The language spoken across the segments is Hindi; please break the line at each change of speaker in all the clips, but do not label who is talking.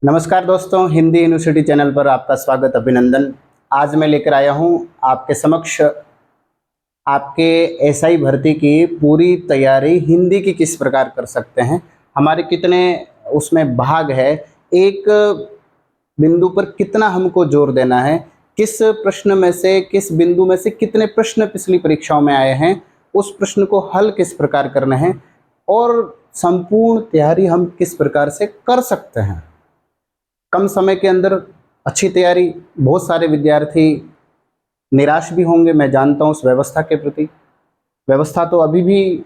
नमस्कार दोस्तों, हिंदी यूनिवर्सिटी चैनल पर आपका स्वागत, अभिनंदन। आज मैं लेकर आया हूं आपके समक्ष आपके एसआई भर्ती की पूरी तैयारी हिंदी की किस प्रकार कर सकते हैं, हमारे कितने उसमें भाग है, एक बिंदु पर कितना हमको जोर देना है, किस प्रश्न में से किस बिंदु में से कितने प्रश्न पिछली परीक्षाओं में आए हैं, उस प्रश्न को हल किस प्रकार करना है और संपूर्ण तैयारी हम किस प्रकार से कर सकते हैं। कम समय के अंदर अच्छी तैयारी। बहुत सारे विद्यार्थी निराश भी होंगे, मैं जानता हूँ उस व्यवस्था के प्रति। व्यवस्था तो अभी भी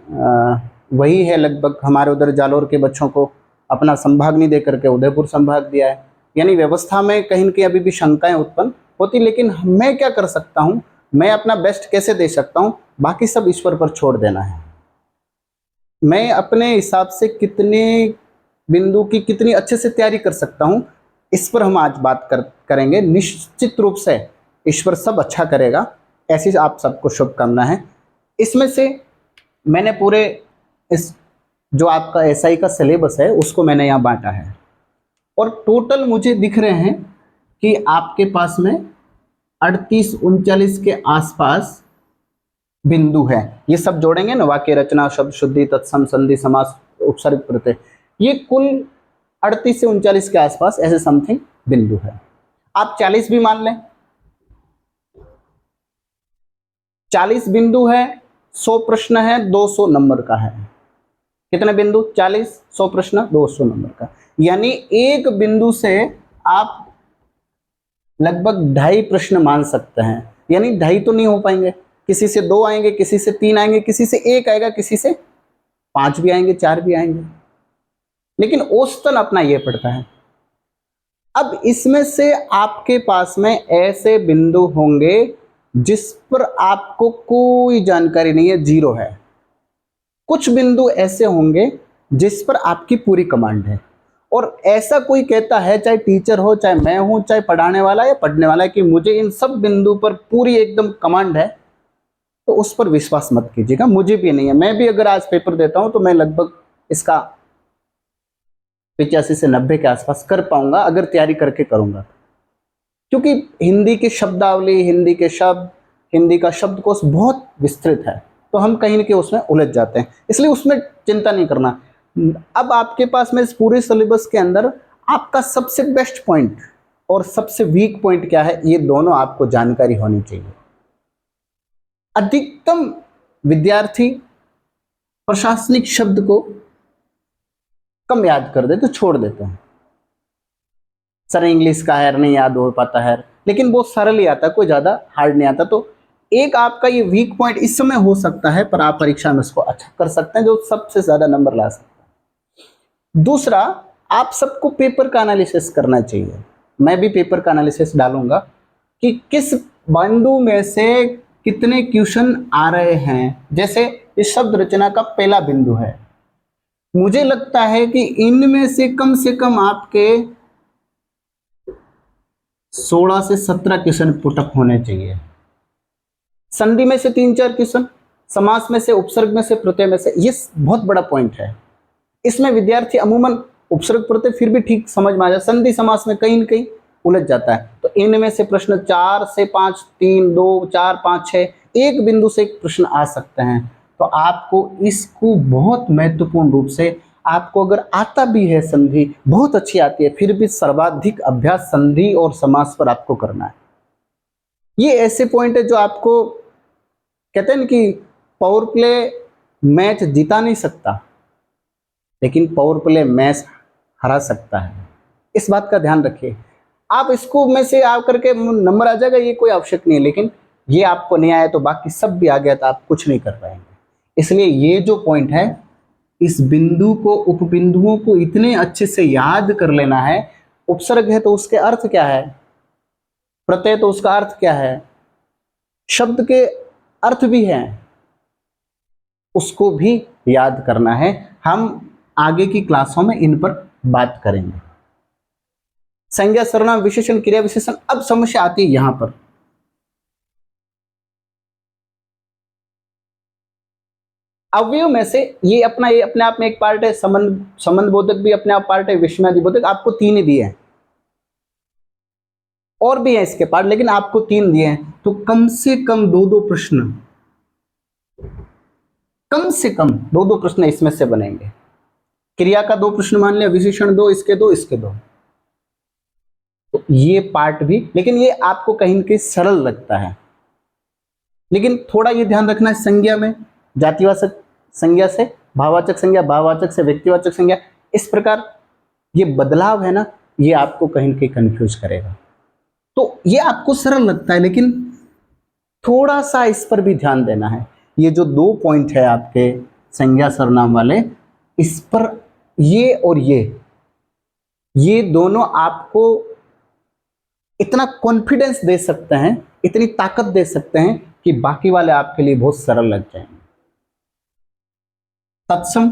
वही है लगभग। हमारे उधर जालोर के बच्चों को अपना संभाग नहीं दे करके उदयपुर संभाग दिया है, यानी व्यवस्था में कहीं न कहीं अभी भी शंकाएं उत्पन्न होती। लेकिन मैं क्या कर सकता हूँ, मैं अपना बेस्ट कैसे दे सकता हूँ, बाकी सब ईश्वर पर छोड़ देना है। मैं अपने हिसाब से कितने बिंदु की कितनी अच्छे से तैयारी कर सकता हूँ, इस पर हम आज बात करेंगे। निश्चित रूप से ईश्वर सब अच्छा करेगा, ऐसी आप सबको शुभकामना है। इसमें से मैंने पूरे इस जो आपका एसआई का सिलेबस है उसको मैंने यहाँ बांटा है और टोटल मुझे दिख रहे हैं कि आपके पास में 38-39 के आसपास बिंदु है। ये सब जोड़ेंगे ना, वाक्य रचना, शब्द शुद्धि, तत्सम, संधि, समास, उपसर्ग, प्रत्यय, ये कुल 38 से 39 के आसपास ऐसे समथिंग बिंदु है। आप 40 भी मान लें, 40 बिंदु है, 100 प्रश्न है, 200 नंबर का है। कितने बिंदु? 40, 100 प्रश्न, 200 नंबर का, यानी एक बिंदु से आप लगभग 2.5 प्रश्न मान सकते हैं। यानी 2.5 तो नहीं हो पाएंगे, किसी से 2 आएंगे, किसी से 3 आएंगे, किसी से 1 आएगा, किसी से 5 भी आएंगे, 4 भी आएंगे, लेकिन औसतन अपना ये पड़ता है। अब इसमें से आपके पास में ऐसे बिंदु होंगे जिस पर आपको कोई जानकारी नहीं है, जीरो है। कुछ बिंदु ऐसे होंगे जिस पर आपकी पूरी कमांड है, और ऐसा कोई कहता है, चाहे टीचर हो, चाहे मैं हूं, चाहे पढ़ाने वाला या पढ़ने वाला, कि मुझे इन सब बिंदु पर पूरी एकदम कमांड है, तो उस पर विश्वास मत कीजिएगा। मुझे भी नहीं है। मैं भी अगर आज पेपर देता हूं तो मैं लगभग इसका 85 से 90 के आसपास कर पाऊंगा, अगर तैयारी करके करूंगा। क्योंकि हिंदी की शब्दावली, हिंदी के शब्द, हिंदी का शब्दकोश बहुत विस्तृत है, तो हम कहीं न कहीं उसमें उलझ जाते हैं, इसलिए उसमें चिंता नहीं करना। अब आपके पास में इस पूरे सिलेबस के अंदर आपका सबसे बेस्ट पॉइंट और सबसे वीक पॉइंट क्या है, ये दोनों आपको जानकारी होनी चाहिए। अधिकतम विद्यार्थी प्रशासनिक शब्द को कम याद कर देते, छोड़ देते हैं। सर इंग्लिश का है, नहीं याद हो पाता है, लेकिन वो सरल ही आता है, कोई ज़्यादा हार्ड नहीं आता। तो एक आपका ये वीक पॉइंट इस समय हो सकता है, पर आप परीक्षा में इसको अच्छा कर सकते हैं, जो सबसे ज़्यादा नंबर ला सकता है। दूसरा, आप सबको पेपर का एनालिसिस करना चाहिए। मैं भी पेपर का एनालिसिस डालूंगा कि किस बिंदु में से कितने क्वेश्चन आ रहे हैं। जैसे इस शब्द रचना का पहला बिंदु है, मुझे लगता है कि इनमें से कम आपके 16 से 17 क्वेश्चन पुटअप होने चाहिए। संधि में से 3-4 क्वेश्चन, समास में से, उपसर्ग में से, प्रत्यय में से। ये बहुत बड़ा पॉइंट है। इसमें विद्यार्थी अमूमन उपसर्ग प्रत्यय फिर भी ठीक समझ में आ जाए, संधि समास में कहीं न कहीं उलझ जाता है। तो इनमें से प्रश्न 4 से 5, 3, 2, 4, 5, 6, एक बिंदु से एक प्रश्न आ सकते हैं। तो आपको इसको बहुत महत्वपूर्ण रूप से, आपको अगर आता भी है संधि, बहुत अच्छी आती है, फिर भी सर्वाधिक अभ्यास संधि और समास पर आपको करना है। ये ऐसे पॉइंट है जो आपको, कहते हैं ना कि पावर प्ले मैच जिता नहीं सकता, लेकिन पावर प्ले मैच हरा सकता है। इस बात का ध्यान रखिए। आप इसको में से आ करके नंबर आ जाएगा, ये कोई आवश्यक नहीं है, लेकिन ये आपको नहीं आया तो बाकी सब भी आ गया तो आप कुछ नहीं कर पाएंगे। इसलिए ये जो पॉइंट है, इस बिंदु को, उपबिंदुओं को इतने अच्छे से याद कर लेना है। उपसर्ग है तो उसके अर्थ क्या है, प्रत्यय तो उसका अर्थ क्या है, शब्द के अर्थ भी हैं, उसको भी याद करना है। हम आगे की क्लासों में इन पर बात करेंगे। संज्ञा, सर्वनाम, विशेषण, क्रिया विशेषण। अब समस्या आती है यहां पर, अवयव में से ये अपने आप में एक पार्ट है। संबंध बोधक भी अपने आप पार्ट है, विस्मयादि बोधक। आपको 3 ही दिए हैं, और भी है इसके पार्ट, लेकिन आपको 3 दिए हैं, तो कम से कम 2-2 प्रश्न, कम से कम 2-2 प्रश्न इसमें से बनेंगे। क्रिया का 2 प्रश्न मान लिया, विशेषण 2, इसके 2, इसके 2। तो ये पार्ट भी, लेकिन ये आपको कहीं न कहीं सरल लगता है, लेकिन थोड़ा ये ध्यान रखना है, संज्ञा में जातिवाचक संज्ञा से भाववाचक संज्ञा, भाववाचक से व्यक्तिवाचक संज्ञा, इस प्रकार ये बदलाव है ना, ये आपको कहीं न कहीं कंफ्यूज करेगा। तो ये आपको सरल लगता है, लेकिन थोड़ा सा इस पर भी ध्यान देना है। ये जो 2 पॉइंट है आपके संज्ञा सर्वनाम वाले, इस पर ये और ये दोनों आपको इतना कॉन्फिडेंस दे सकते हैं, इतनी ताकत दे सकते हैं कि बाकी वाले आपके लिए बहुत सरल लग जाएंगे। तत्सम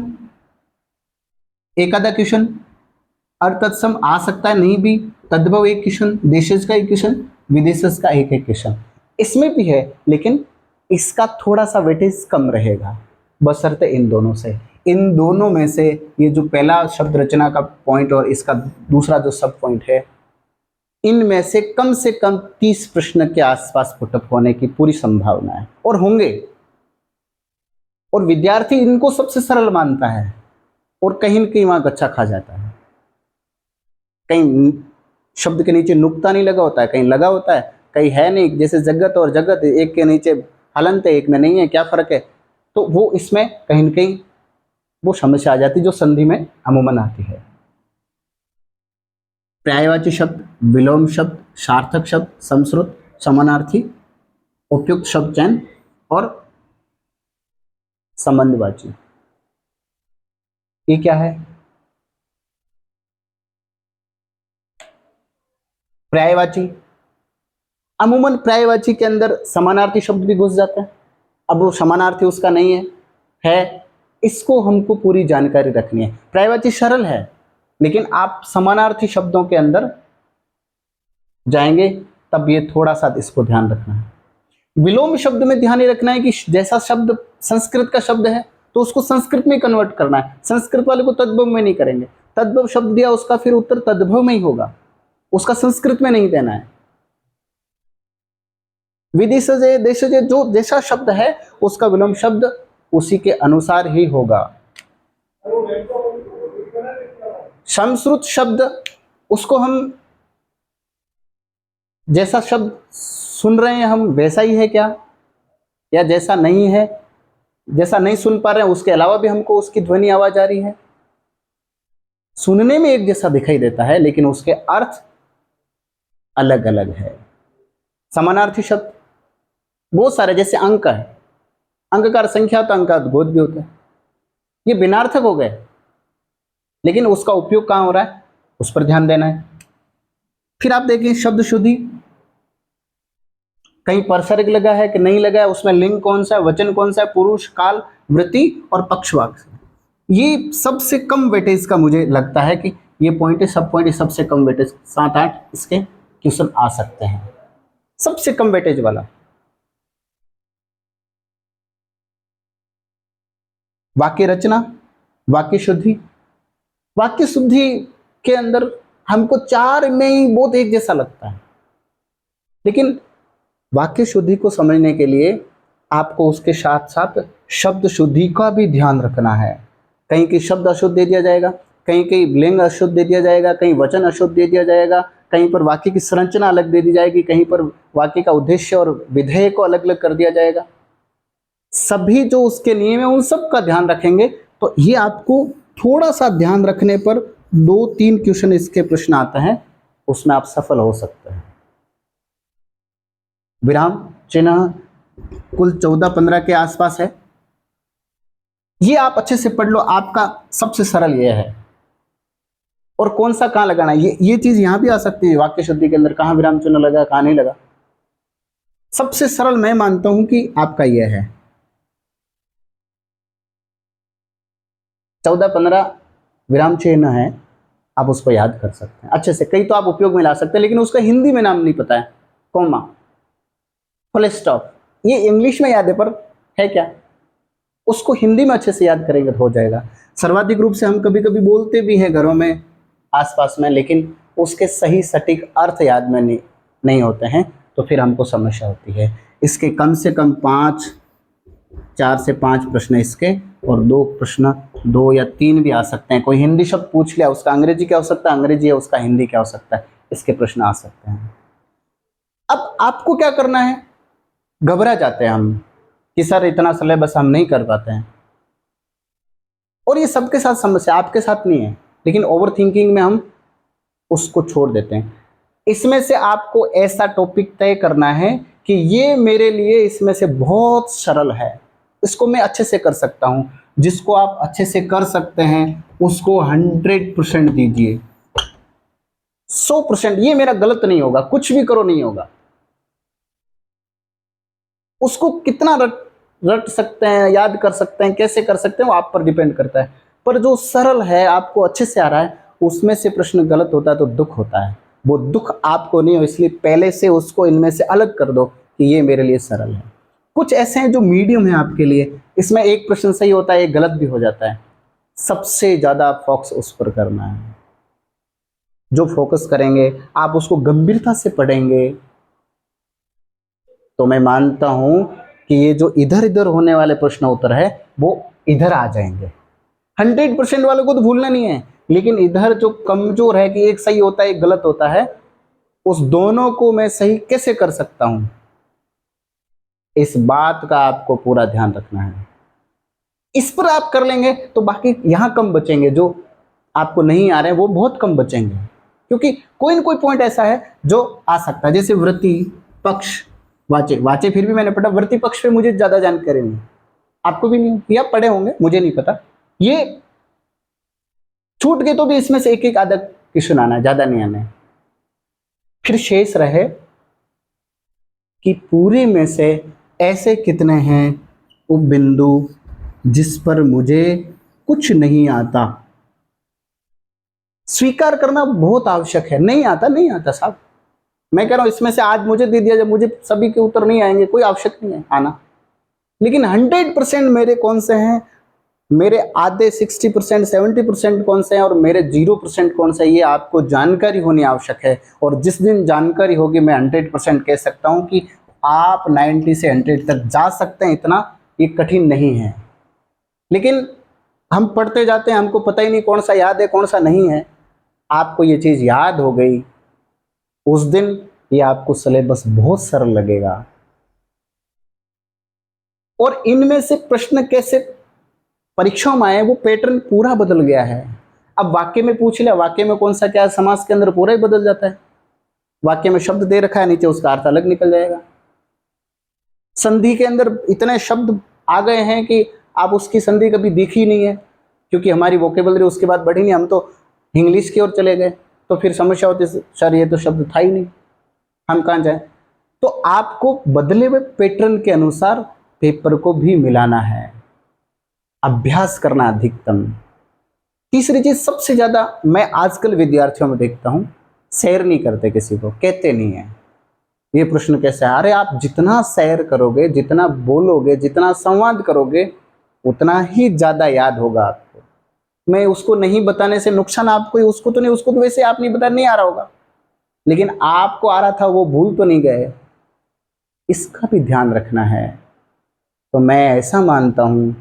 एकादा क्वेश्चन, अतत्सम आ सकता है, नहीं भी, तद्भव एक क्वेश्चन, देशज का एक क्वेश्चन, विदेशज का एक क्वेश्चन, इसमें भी है, लेकिन इसका थोड़ा सा वेटेज कम रहेगा, बशर्ते इन दोनों से, इन दोनों में से ये जो पहला शब्द रचना का पॉइंट और इसका दूसरा जो सब पॉइंट है, इनमें से कम 30 प्रश्न के आसपास पुटअप होने की पूरी संभावना है, और होंगे, और विद्यार्थी इनको सबसे सरल मानता है, और कहीं न कहीं वहां गच्चा खा जाता है। कहीं शब्द के नीचे नुक्ता नहीं लगा होता है, कहीं लगा होता है, कहीं है नहीं, जैसे जगत और जगत, एक के नीचे हलंत है, एक में नहीं है, क्या फर्क है, तो वो इसमें कहीं न कहीं वो समस्या आ जाती है, जो संधि में अमूमन आती है। पर्यायवाची शब्द, विलोम शब्द, सार्थक शब्द, समश्रुत, समानार्थी, उपयुक्त शब्द चयन और संबंधवाची, ये क्या है? पर्यायवाची, अमूमन पर्यायवाची के अंदर समानार्थी शब्द भी घुस जाते हैं। अब वो समानार्थी उसका नहीं है, इसको हमको पूरी जानकारी रखनी है। पर्यायवाची सरल है, लेकिन आप समानार्थी शब्दों के अंदर जाएंगे तब ये थोड़ा सा इसको ध्यान रखना है। विलोम शब्द में ध्यान ये रखना है कि जैसा शब्द संस्कृत का शब्द है तो उसको संस्कृत में कन्वर्ट करना है, संस्कृत वाले को तद्भव में नहीं करेंगे। तद्भव शब्द दिया, उसका फिर उत्तर तद्भव में ही होगा, उसका संस्कृत में नहीं देना है। विदेशज, देशज, जो जैसा शब्द है उसका विलोम शब्द उसी के अनुसार ही होगा। समश्रुत शब्द, उसको हम जैसा शब्द सुन रहे हैं हम वैसा ही है क्या, या जैसा नहीं है, जैसा नहीं सुन पा रहे हैं उसके अलावा भी हमको उसकी ध्वनि आवाज आ रही है, सुनने में एक जैसा दिखाई देता है लेकिन उसके अर्थ अलग अलग है। समानार्थी शब्द बहुत सारे, जैसे अंक है, अंक का संख्या तो अंक बोध भी होता है, ये बिनार्थक हो गए, लेकिन उसका उपयोग कहाँ हो रहा है उस पर ध्यान देना है। फिर आप देखिए शब्द शुद्धि, कहीं परसर्ग लगा है कि नहीं लगा है, उसमें लिंग कौन सा है, वचन कौन सा है, पुरुष, काल, वृत्ति और पक्षवाक्य, ये सबसे कम वेटेज का मुझे लगता है कि ये पॉइंट है, सब पॉइंट सबसे कम वेटेज, 7-8 इसके क्वेश्चन आ सकते हैं, सबसे कम वेटेज वाला। वाक्य रचना, वाक्य शुद्धि, वाक्य शुद्धि के अंदर हमको 4 में ही बहुत एक जैसा लगता है, लेकिन वाक्य शुद्धि को समझने के लिए आपको उसके साथ साथ शब्द शुद्धि का भी ध्यान रखना है। कहीं की शब्द अशुद्ध दे दिया जाएगा, कहीं कहीं लिंग अशुद्ध दे दिया जाएगा, कहीं वचन अशुद्ध दे दिया जाएगा, कहीं पर वाक्य की संरचना अलग दे दी जाएगी, कहीं पर वाक्य का उद्देश्य और विधेय को अलग अलग कर दिया जाएगा। सभी जो उसके नियम है उन सब का ध्यान रखेंगे तो ये आपको थोड़ा सा ध्यान रखने पर 2-3 क्वेश्चन इसके प्रश्न आते हैं, उसमें आप सफल हो सकते हैं। विराम चिन्ह कुल 14-15 के आसपास है, ये आप अच्छे से पढ़ लो, आपका सबसे सरल ये है। और कौन सा कहां लगाना है, ये चीज यहां भी आ सकती है वाक्य शुद्धि के अंदर, कहां विराम चिन्ह लगा कहां नहीं लगा। सबसे सरल मैं मानता हूं कि आपका यह है, 14-15 विराम चिन्ह है, आप उसको याद कर सकते हैं अच्छे से। कई तो आप उपयोग में ला सकते हैं, लेकिन उसका हिंदी में नाम नहीं पता है, कॉमा, फुल स्टॉप, ये इंग्लिश में याद है पर है क्या, उसको हिंदी में अच्छे से याद करेंगे तो हो जाएगा। सर्वाधिक रूप से हम कभी कभी बोलते भी हैं घरों में आसपास में, लेकिन उसके सही सटीक अर्थ याद में नहीं होते हैं तो फिर हमको समस्या होती है। इसके कम से कम 4 से 5 प्रश्न इसके, और 2 प्रश्न, 2 या 3 भी आ सकते हैं। कोई हिंदी शब्द पूछ लिया, उसका अंग्रेजी क्या हो सकता है, अंग्रेजी है उसका हिंदी क्या हो सकता है, इसके प्रश्न आ सकते हैं। अब आपको क्या करना है, घबरा जाते हैं हम कि सर इतना सिलेबस हम नहीं कर पाते हैं, और ये सबके साथ समस्या, आपके साथ नहीं है, लेकिन ओवर थिंकिंग में हम उसको छोड़ देते हैं। इसमें से आपको ऐसा टॉपिक तय करना है कि ये मेरे लिए इसमें से बहुत सरल है, इसको मैं अच्छे से कर सकता हूं। जिसको आप अच्छे से कर सकते हैं उसको 100% दीजिए, 100%। ये मेरा गलत नहीं होगा, कुछ भी करो नहीं होगा। उसको कितना रट सकते हैं, याद कर सकते हैं, कैसे कर सकते हैं, वो आप पर डिपेंड करता है। पर जो सरल है, आपको अच्छे से आ रहा है, उसमें से प्रश्न गलत होता है तो दुख होता है। वो दुख आपको नहीं हो, इसलिए पहले से उसको इनमें से अलग कर दो कि ये मेरे लिए सरल है। कुछ ऐसे हैं जो मीडियम है आपके लिए, इसमें एक प्रश्न सही होता है, एक गलत भी हो जाता है। सबसे ज्यादा फोकस उस पर करना है। जो फोकस करेंगे, आप उसको गंभीरता से पढ़ेंगे, तो मैं मानता हूं कि ये जो इधर इधर होने वाले प्रश्न उत्तर है वो इधर आ जाएंगे। 100% वालों को तो भूलना नहीं है, लेकिन इधर जो कमजोर है कि एक सही होता है एक गलत होता है, उस दोनों को मैं सही कैसे कर सकता हूं, इस बात का आपको पूरा ध्यान रखना है। इस पर आप कर लेंगे तो बाकी यहां कम बचेंगे, जो आपको नहीं आ रहे हैं वो बहुत कम बचेंगे, क्योंकि कोई ना कोई पॉइंट ऐसा है जो आ सकता है। जैसे वृत्ति, पक्ष, वाचे। वाचे फिर भी मैंने पढ़ा, वृत्ति पक्ष पे मुझे ज्यादा जानकारी नहीं, आपको भी नहीं, या पढ़े होंगे मुझे नहीं पता। ये छूट गए तो भी इसमें से एक एक आधा क्वेश्चन आना है, ज्यादा नहीं आना है। फिर शेष रहे कि पूरे में से ऐसे कितने हैं उपबिंदु जिस पर मुझे कुछ नहीं आता। स्वीकार करना बहुत आवश्यक है। नहीं आता, नहीं आता साहब, मैं कह रहा हूं इसमें से आज मुझे दे दिया, जब मुझे सभी के उत्तर नहीं आएंगे, कोई आवश्यक नहीं है आना, लेकिन 100% मेरे कौन से हैं, मेरे आधे 60%, 70% कौन से हैं, और मेरे 0% कौन से, ये आपको जानकारी होनी आवश्यक है। और जिस दिन जानकारी होगी, मैं 100% कह सकता हूं कि आप 90 से 100 तक जा सकते हैं। इतना ये कठिन नहीं है, लेकिन हम पढ़ते जाते हैं, हमको पता ही नहीं कौन सा याद है कौन सा नहीं है। आपको ये चीज याद हो गई, उस दिन ये आपको सिलेबस बहुत सरल लगेगा। और इनमें से प्रश्न कैसे परीक्षाओं में आए, वो पैटर्न पूरा बदल गया है। अब वाक्य में पूछ लिया, वाक्य में कौन सा क्या है, समास के अंदर पूरा ही बदल जाता है। वाक्य में शब्द दे रखा है, नीचे उसका अर्थ अलग निकल जाएगा। संधि के अंदर इतने शब्द आ गए हैं कि आप उसकी संधि कभी देखी नहीं है, क्योंकि हमारी वोकेबलरी उसके बाद बढ़ी नहीं, हम तो इंग्लिश की ओर चले गए। तो फिर समस्या होती, सर ये तो शब्द था ही नहीं, हम कहाँ जाए। तो आपको बदले हुए पैटर्न के अनुसार पेपर को भी मिलाना है, अभ्यास करना अधिकतम। तीसरी चीज सबसे ज्यादा मैं आजकल विद्यार्थियों में देखता हूं, शेयर नहीं करते, किसी को कहते नहीं है ये प्रश्न कैसे है। अरे आप जितना शेयर करोगे, जितना बोलोगे, जितना संवाद करोगे, उतना ही ज्यादा याद होगा आपको। मैं उसको नहीं बताने से नुकसान आपको ही, उसको तो नहीं, उसको तो वैसे आप नहीं बता, नहीं आ रहा होगा, लेकिन आपको आ रहा था, वो भूल तो नहीं गए, इसका भी ध्यान रखना है। तो मैं ऐसा मानता हूं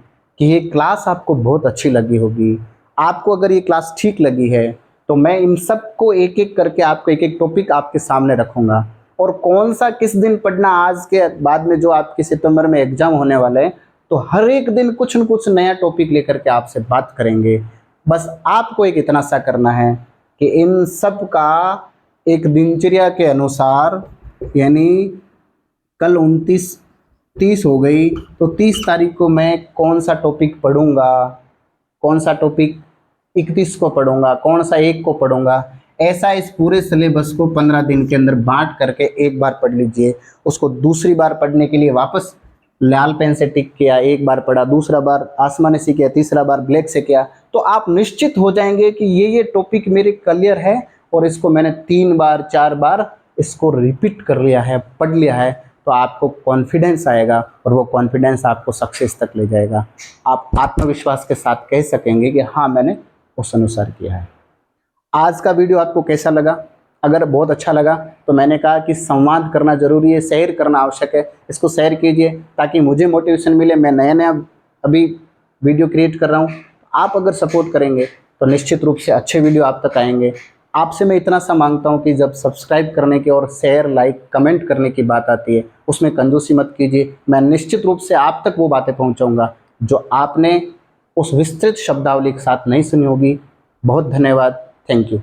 कि ये क्लास आपको बहुत अच्छी लगी होगी। आपको अगर ये क्लास ठीक लगी है तो मैं इन सबको एक एक करके आपको एक एक टॉपिक आपके सामने रखूंगा, और कौन सा किस दिन पढ़ना, आज के बाद में जो आपके सितंबर में एग्जाम होने वाले हैं, तो हर एक दिन कुछ न कुछ नया टॉपिक लेकर के आपसे बात करेंगे। बस आपको एक इतना सा करना है कि इन सब का एक दिनचर्या के अनुसार, यानी कल 30 हो गई, तो 30 तारीख को मैं कौन सा टॉपिक पढ़ूंगा, कौन सा टॉपिक 31 को पढ़ूंगा, कौन सा 1 को पढ़ूंगा, ऐसा इस पूरे सिलेबस को 15 दिन के अंदर बांट करके एक बार पढ़ लीजिए। उसको दूसरी बार पढ़ने के लिए वापस लाल पेन से टिक किया, एक बार पढ़ा, दूसरा बार आसमानी से किया, तीसरा बार ब्लैक से किया, तो आप निश्चित हो जाएंगे कि ये टॉपिक मेरे क्लियर है, और इसको मैंने 3 बार 4 बार इसको रिपीट कर लिया है, पढ़ लिया है। तो आपको कॉन्फिडेंस आएगा, और वो कॉन्फिडेंस आपको सक्सेस तक ले जाएगा। आप आत्मविश्वास के साथ कह सकेंगे कि हाँ मैंने उस अनुसार किया है। आज का वीडियो आपको कैसा लगा अगर बहुत अच्छा लगा तो मैंने कहा कि संवाद करना ज़रूरी है, शेयर करना आवश्यक है। इसको शेयर कीजिए ताकि मुझे मोटिवेशन मिले। मैं नया नया अभी वीडियो क्रिएट कर रहा हूँ। आप अगर सपोर्ट करेंगे तो निश्चित रूप से अच्छे वीडियो आप तक आएंगे। आपसे मैं इतना सा मांगता हूँ कि जब सब्सक्राइब करने की और शेयर, लाइक, कमेंट करने की बात आती है उसमें कंजूसी मत कीजिए। मैं निश्चित रूप से आप तक वो बातें पहुँचाऊँगा जो आपने उस विस्तृत शब्दावली के साथ नहीं सुनी होगी। बहुत धन्यवाद। Thank you.